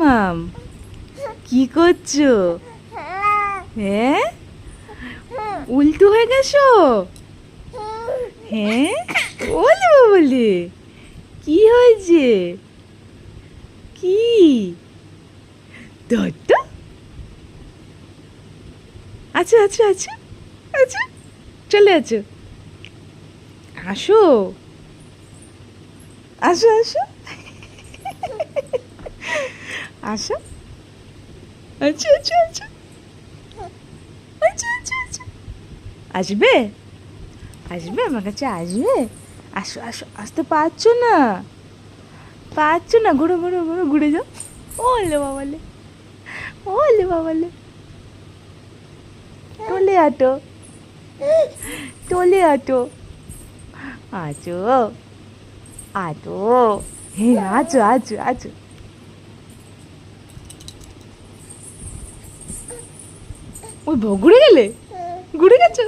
মামাম কি করছো? হ্যাঁ, উল্টো হয়ে গেছো? হ্যাঁ, বলে বলে কি হয়েছে? কি দত্ত? আচ্ছা আচ্ছা আচ্ছা আচ্ছা, চলে আছো, আসো আসো আসো আসো, আচ্ছা আচ্ছা আচ্ছা আচ্ছা আচ্ছা আচ্ছা, আসবে আসবে আমার কাছে আসবে? আসো আসো, আসতে পারছো না? পারছো না? ঘুরো ঘুরো ঘুরো, ঘুরে যাও। ওলে বাবালে, ওলে বাবালে, চলে আটো, চলে আটো, আছো আটো, হ্যাঁ আছো আছো আছো। ওই ঘুরে গেলে, ঘুরে গেছো?